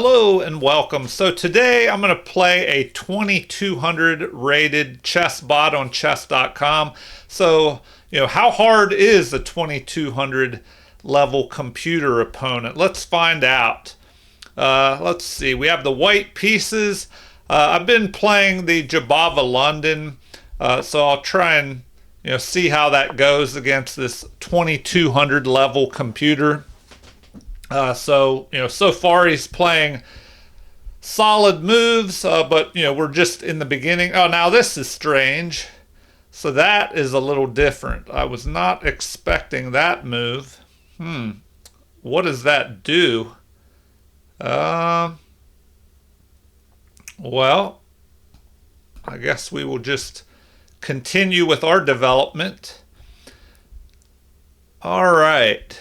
Hello and welcome. So today I'm going to play a 2200 rated chess bot on chess.com. So, how hard is a 2200 level computer opponent? Let's find out. Let's see. We have the white pieces. I've been playing the Jabava London, so I'll try and see how that goes against this 2200 level computer. So far he's playing solid moves, but we're just in the beginning. Oh, now this is strange. So that is a little different. I was not expecting that move. What does that do? Well, I guess we will just continue with our development. All right.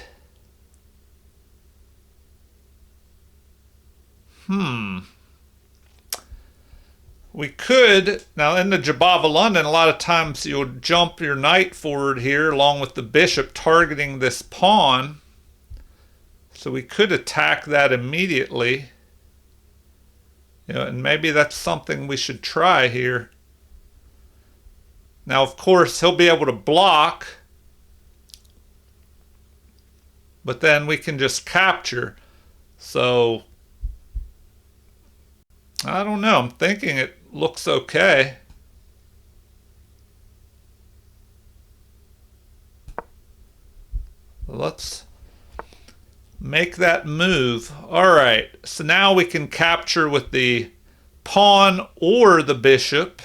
We could, now in the Jabava London, a lot of times you'll jump your knight forward here along with the bishop targeting this pawn. So we could attack that immediately. And maybe that's something we should try here. Now, of course, he'll be able to block, but then we can just capture. So I don't know. I'm thinking it looks okay. Let's make that move. All right. So now we can capture with the pawn or the bishop.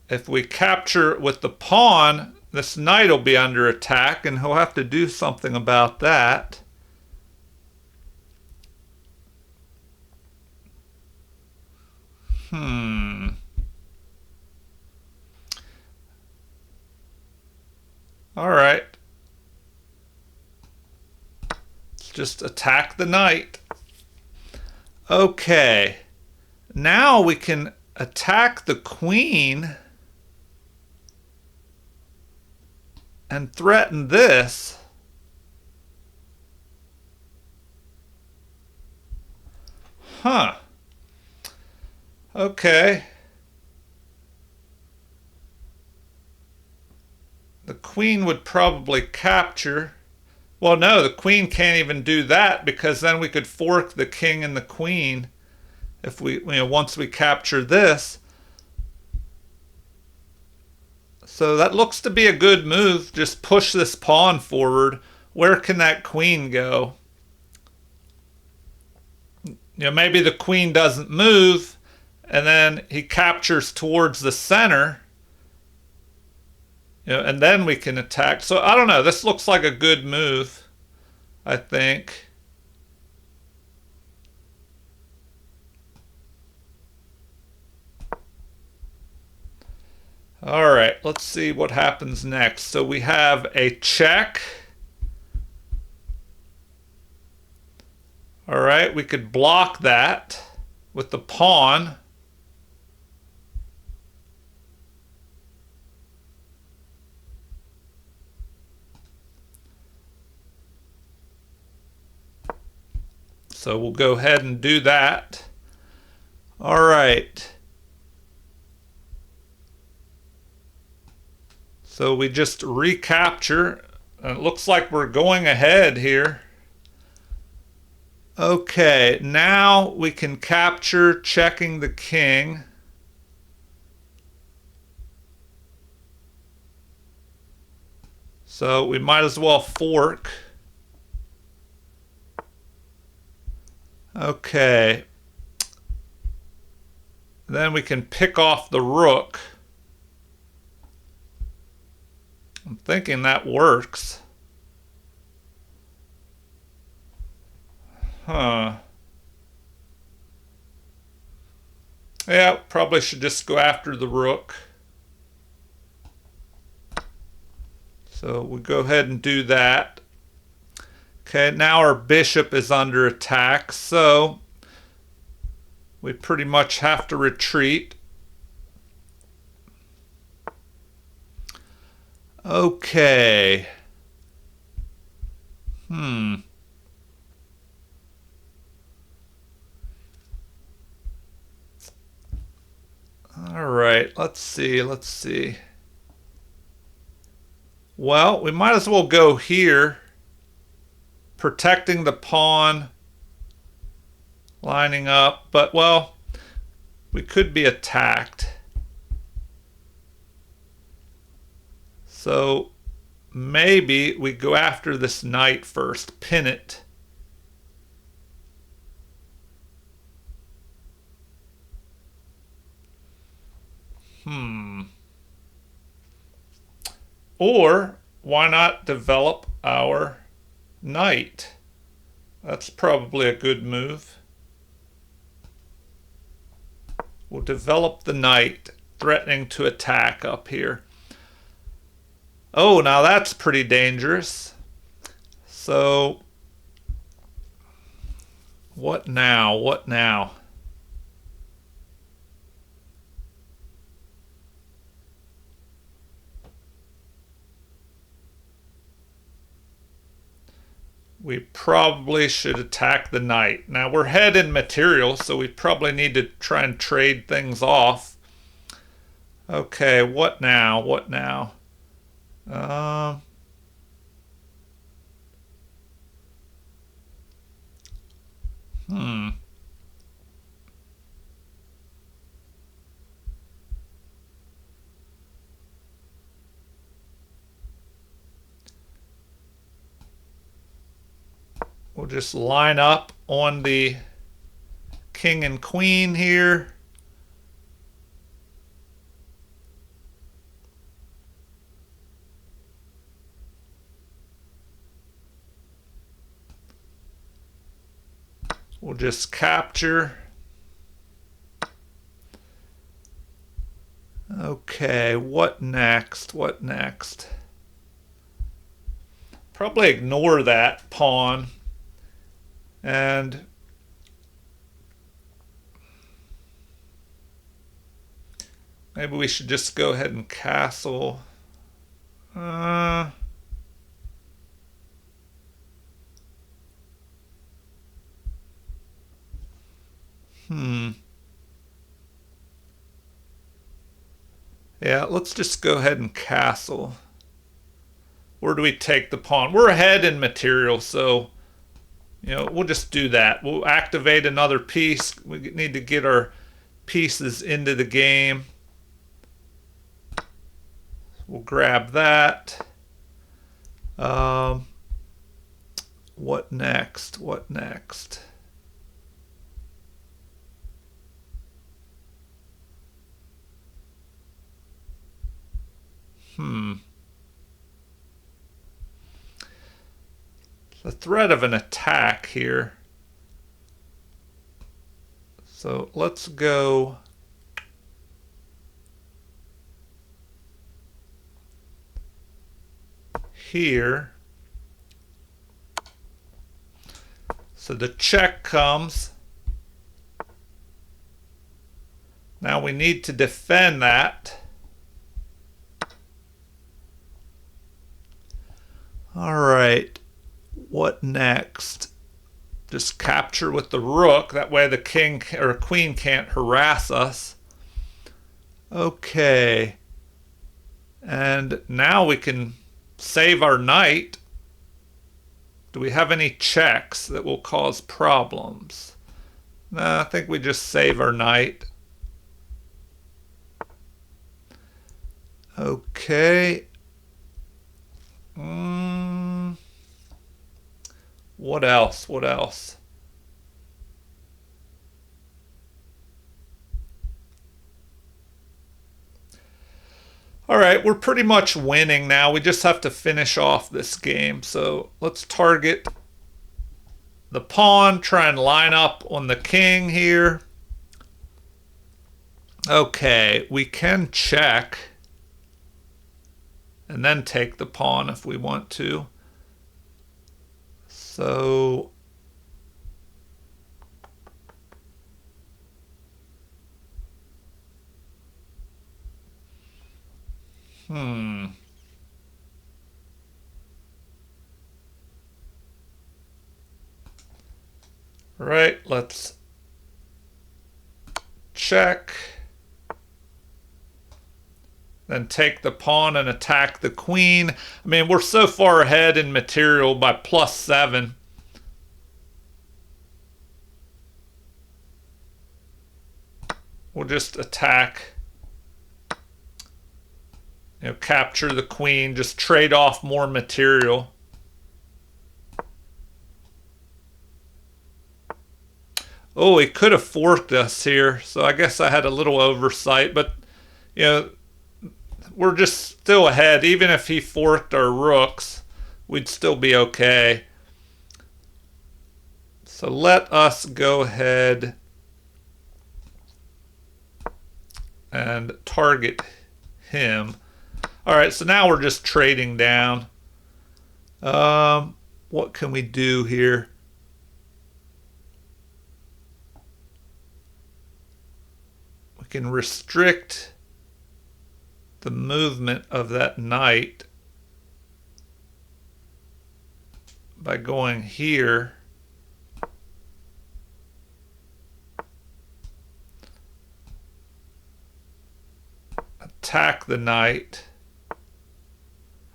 If we capture with the pawn, this knight will be under attack, and he'll have to do something about that. All right. Let's just attack the knight. Okay. Now we can attack the queen and threaten this. Okay. The queen would probably capture. Well, no, the queen can't even do that because then we could fork the king and the queen if we, once we capture this. So that looks to be a good move. Just push this pawn forward. Where can that queen go? Maybe the queen doesn't move, and then he captures towards the center. And then we can attack. So I don't know. This looks like a good move, I think. All right, let's see what happens next. So we have a check. All right, we could block that with the pawn. So we'll go ahead and do that. All right. So we just recapture. It looks like we're going ahead here. Okay, now we can capture, checking the king. So we might as well fork. Okay. Then we can pick off the rook. I'm thinking that works. Yeah, probably should just go after the rook. So we'll go ahead and do that. Okay, now our bishop is under attack, so we pretty much have to retreat. Okay. Hmm. All right, let's see, let's see. Well, we might as well go here, protecting the pawn, lining up, but well, we could be attacked. So maybe we go after this knight first, pin it. Hmm. Or why not develop our knight? That's probably a good move. We'll develop the knight, threatening to attack up here. Oh, now that's pretty dangerous. So, what now? What now? We probably should attack the knight. Now, we're head in material, so we probably need to try and trade things off. Okay, what now? What now? Um, hmm. We'll just line up on the king and queen here. We'll just capture. Okay, what next? What next? Probably ignore that pawn. And maybe we should just go ahead and castle. Uh, hmm. Yeah, let's just go ahead and castle. Where do we take the pawn? We're ahead in material, so we'll just do that. We'll activate another piece. We need to get our pieces into the game. We'll grab that. Um, what next? What next? Hmm. The threat of an attack here. So let's go here. So the check comes. Now we need to defend that. All right. What next? Just capture with the rook. That way the king or queen can't harass us. Okay. And now we can save our knight. Do we have any checks that will cause problems? No, I think we just save our knight. Okay. What else? What else? All right, we're pretty much winning now. We just have to finish off this game. So let's target the pawn, try and line up on the king here. Okay, we can check and then take the pawn if we want to. So hmm. Right, let's check. Then take the pawn and attack the queen. I mean, we're so far ahead in material by +7. We'll just attack. You know, capture the queen, just trade off more material. Oh, he could have forked us here, so I guess I had a little oversight, but you know, we're just still ahead. Even if he forked our rooks, we'd still be okay. So let us go ahead and target him. All right, so now we're just trading down. What can we do here? We can restrict the movement of that knight by going here. Attack the knight.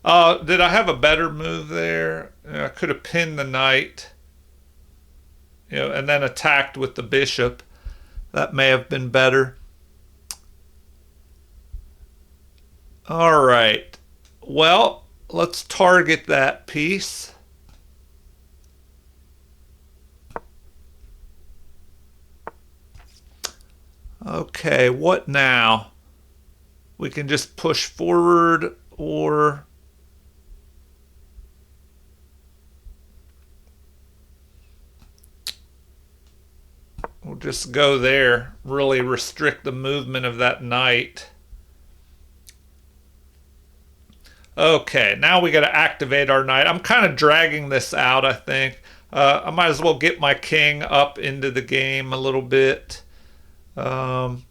Did I have a better move there? I could have pinned the knight, you know, and then attacked with the bishop. That may have been better. All right. Well, let's target that piece. Okay, what now? We can just push forward, or we'll just go there, really restrict the movement of that knight. Okay, now we got to activate our knight. I'm kind of dragging this out, I think. I might as well get my king up into the game a little bit. And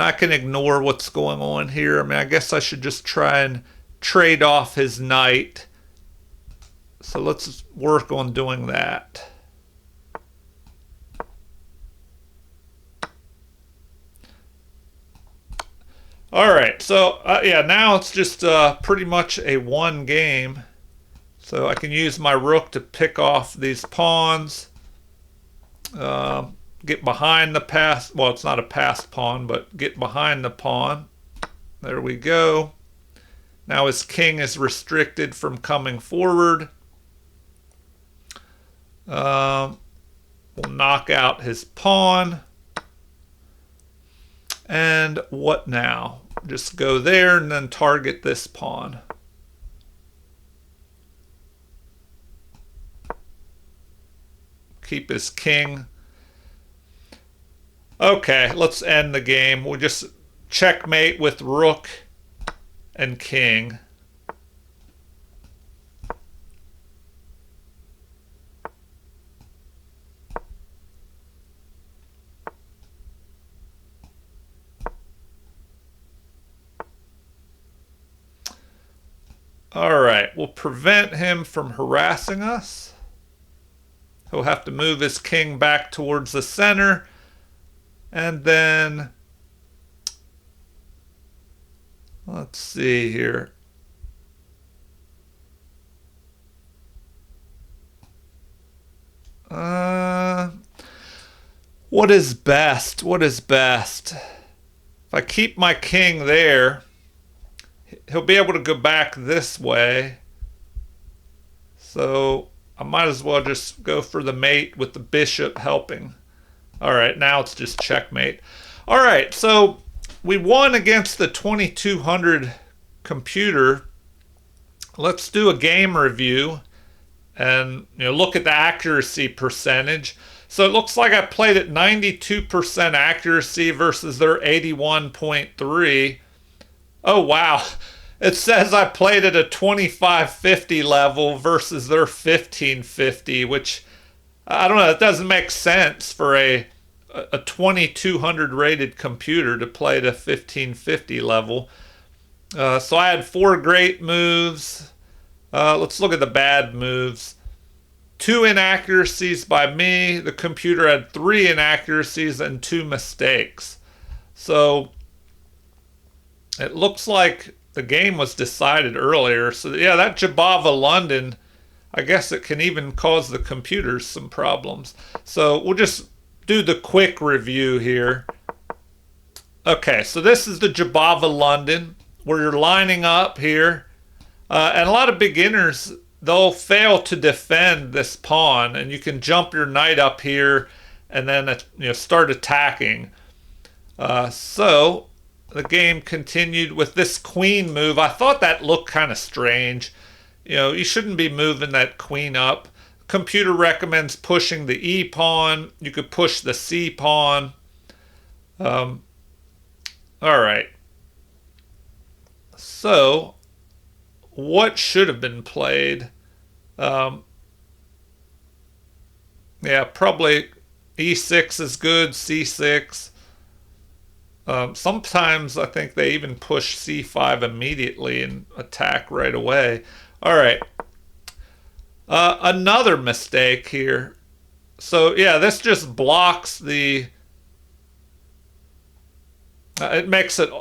I can ignore what's going on here. I mean, I guess I should just try and trade off his knight. So let's work on doing that. All right, so yeah, now it's just pretty much a one game. So I can use my rook to pick off these pawns. Get behind the pass. Well, it's not a passed pawn, but get behind the pawn. There we go. Now his king is restricted from coming forward. We'll knock out his pawn. And what now? Just go there and then target this pawn. Keep his king. Okay, let's end the game. We'll just checkmate with rook and king. All right, we'll prevent him from harassing us. He'll have to move his king back towards the center. And then, let's see here. What is best? What is best? If I keep my king there, he'll be able to go back this way. So I might as well just go for the mate with the bishop helping. All right, now it's just checkmate. All right, so we won against the 2200 computer. Let's do a game review and look at the accuracy percentage. So it looks like I played at 92% accuracy versus their 81.3. Oh, wow. It says I played at a 2550 level versus their 1550, which I don't know. It doesn't make sense for a 2200 rated computer to play at a 1550 level. So I had 4 great moves. Let's look at the bad moves. 2 inaccuracies by me. The computer had 3 inaccuracies and 2 mistakes. So it looks like the game was decided earlier. So yeah, that Jabava London, I guess it can even cause the computers some problems. So we'll just do the quick review here. Okay, so this is the Jabava London, where you're lining up here. And a lot of beginners, they'll fail to defend this pawn, and you can jump your knight up here and then start attacking. So the game continued with this queen move. I thought that looked kind of strange. You shouldn't be moving that queen up. Computer recommends pushing the E pawn. You could push the C pawn. All right. So what should have been played? Yeah, probably E6 is good, C6. Sometimes I think they even push C5 immediately and attack right away. All right. Another mistake here. So yeah, this just blocks the... it makes it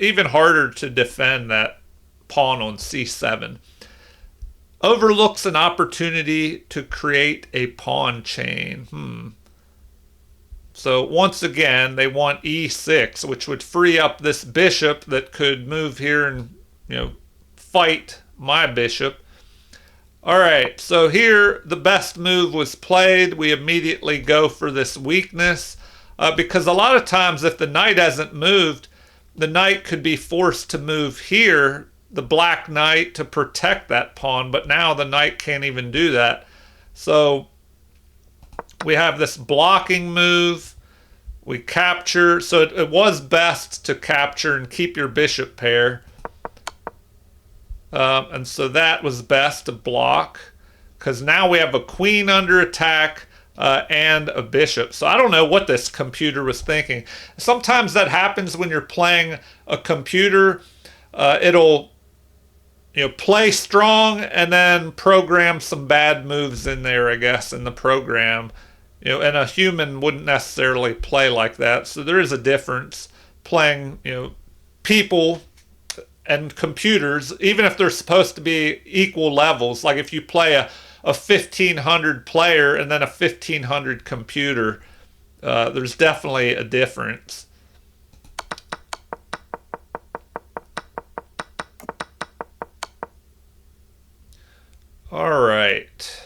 even harder to defend that pawn on C7. Overlooks an opportunity to create a pawn chain. So once again, they want E6, which would free up this bishop that could move here and fight my bishop. All right, so here the best move was played. We immediately go for this weakness because a lot of times if the knight hasn't moved, the knight could be forced to move here, the black knight, to protect that pawn, but now the knight can't even do that. So we have this blocking move. We capture. So it was best to capture and keep your bishop pair. And so that was best to block because now we have a queen under attack and a bishop. So I don't know what this computer was thinking. Sometimes that happens when you're playing a computer. It'll play strong and then program some bad moves in there, I guess, in the program. And a human wouldn't necessarily play like that. So there is a difference playing, people and computers, even if they're supposed to be equal levels. Like if you play a 1500 player and then a 1500 computer, there's definitely a difference. All right.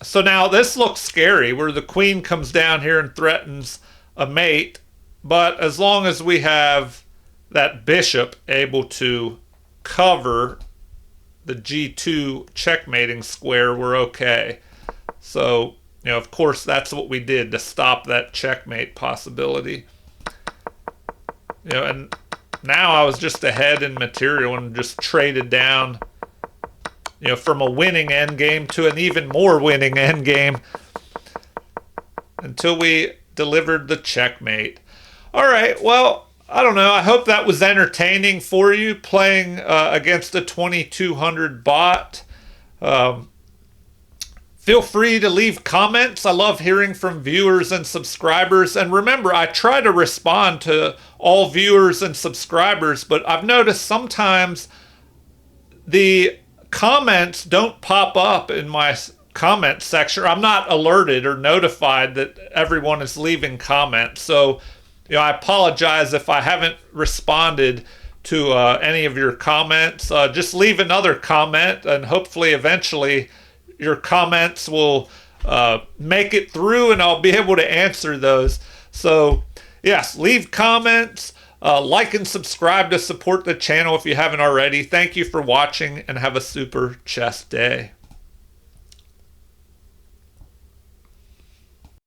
So now this looks scary where the queen comes down here and threatens a mate. But as long as we have that bishop able to cover the G2 checkmating square, we're okay. So, of course, that's what we did to stop that checkmate possibility. And now I was just ahead in material and just traded down, from a winning endgame to an even more winning endgame until we delivered the checkmate. All right, well, I don't know. I hope that was entertaining for you, playing against a 2200 bot. Feel free to leave comments. I love hearing from viewers and subscribers. And remember, I try to respond to all viewers and subscribers, but I've noticed sometimes the comments don't pop up in my comment section. I'm not alerted or notified that everyone is leaving comments. So, I apologize if I haven't responded to any of your comments. Just leave another comment, and hopefully eventually your comments will make it through and I'll be able to answer those. So, yes, leave comments, like and subscribe to support the channel if you haven't already. Thank you for watching and have a super chess day.